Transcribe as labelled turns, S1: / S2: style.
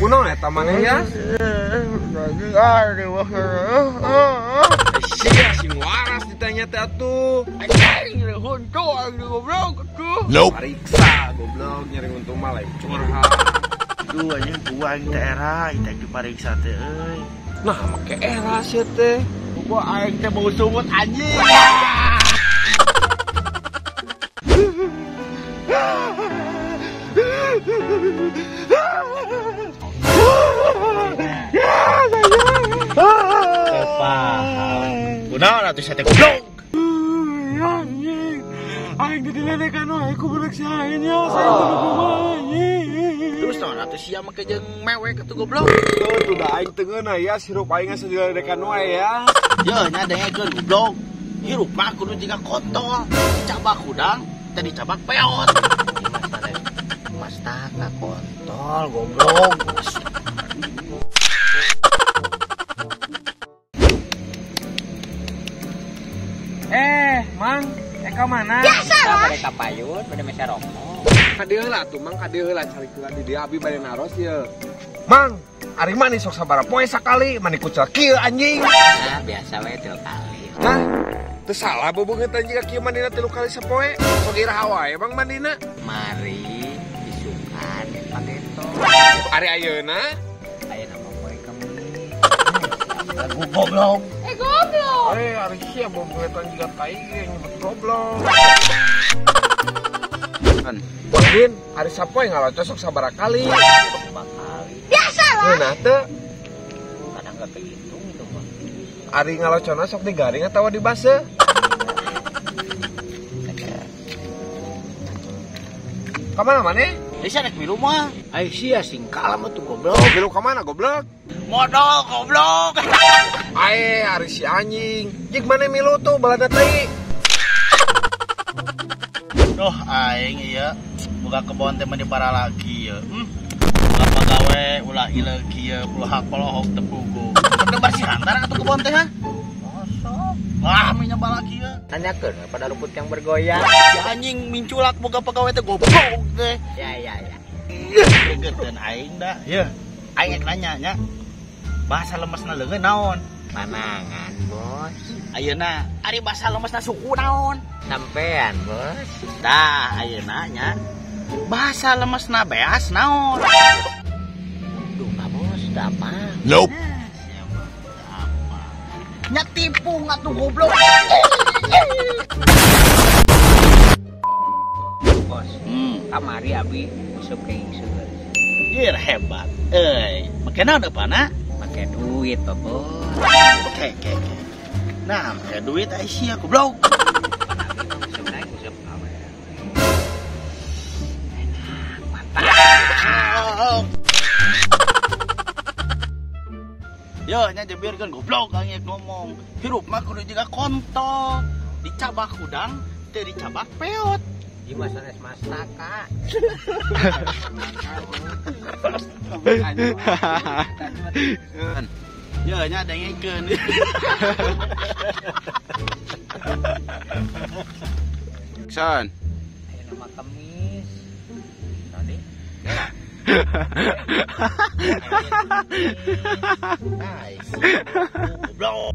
S1: Kunaon eta maneh ya? Sia sing waras ditanya teh atuh. Anjing huntu anjing goblok atuh. Pariksa goblok nyari untung mah lain curhat.
S2: Duh anjing tua aing teh era teh dipariksa teh euy.
S1: Nah make era sia teh.
S2: Gua aing teh bau sungut anjing. Kunaon atuh saya teh goblok.
S1: Anjing. Aing diledekan wae ku budak si Ain ya. Saya kudu kumaha anjing.
S2: Terus naon atuh sia make jeung mewek atuh goblok.
S1: Tuh da aing teu ngeunah ya sirup aing geus diledekan wae ya.
S2: Ye nya dengekeun goblok. Hirup mah kudu jiga kontol. Dicabak hudang teh dicabak peot. Mas taka kontol goblok.
S1: Mang, eka mana?
S3: Kita pada kapayun, pada mesa rokok.
S1: Kadeula tuh, Mang, kadeula carikeula di dieu abi bade naros ieu. Mang, ari mah nih sok sabaraha poe sakali, mani kucel kieu anjing.
S3: Nah, biasa we 3 kali.
S1: Nah, teu salah bebeungeut anjing kieu mandina 3 kali sapoe. Sok iraha wae Bang mandina.
S3: Mari disukan pageto.
S1: Ari ayeuna
S3: Ayeuna mah poe Kemis.
S2: Lagu goblok.
S4: Goblok.
S1: ari sia bebeungeut jiga tai ge nyebut goblok.
S2: Kan
S1: Din, ari sapoe ngalocos sok sabaraha kali?
S3: 2 kali.
S4: Biasa lah.
S1: Ngeunah teu
S3: Kadang gak kehitung itu mah.
S1: ari ngalocona sok digaring atawa dibase? Kamana maneh?
S2: bisa nek milu mah. Ai sia singkala mah tuh goblok.
S1: Milu kamana goblok?
S2: Modal goblok.
S1: Ae, ari si anjing. Jik mana milu tuh balada teh.
S2: Duh aing ieu boga kebon teh mah dipara lagi ya. Boga pagawe ulah ileug kieu ulah polohok teu pugu. Teu bersih antara atuh kebon teh ha. Mosok. Wah, mi nyoba lagi ya.
S3: Tanyakeun pada rumput yang bergoyang.
S2: Si anjing minculak boga pagawe teh goblok teh.
S3: Ya.
S2: Gegeun aing da. Ye. Aing nanya nya. Bahasa lemesna leungeun naon?
S3: Panangan, Bos.
S2: Ayeuna ari bahasa lemesna suku naon?
S3: Sampean, Bos.
S2: Dah ayeuna nya. Bahasa lemesna beas naon?
S3: Duh, Kak Bos, apa?
S2: Nope. Nya tipu ngatuh goblok.
S3: Bos, kamari abi useup ke ieu.
S2: Ieu hebat. Euy, make naon depanna?
S3: Pakai duit, Pak Bos.
S2: Oke. Nah, make duit ai sia goblok.
S3: Abi mah useup naik useup awe.
S2: Yo, nya jebirkeun goblok angek ngomong. Hirup mah kudu jiga kontol. Dicabak hudang, teu dicabak peot.
S3: Di masa nes mastaka.
S2: Yo, nya dengekeun. Son.
S3: Ayeuna mah Kemis. Tadi.
S2: Nice. Goblok.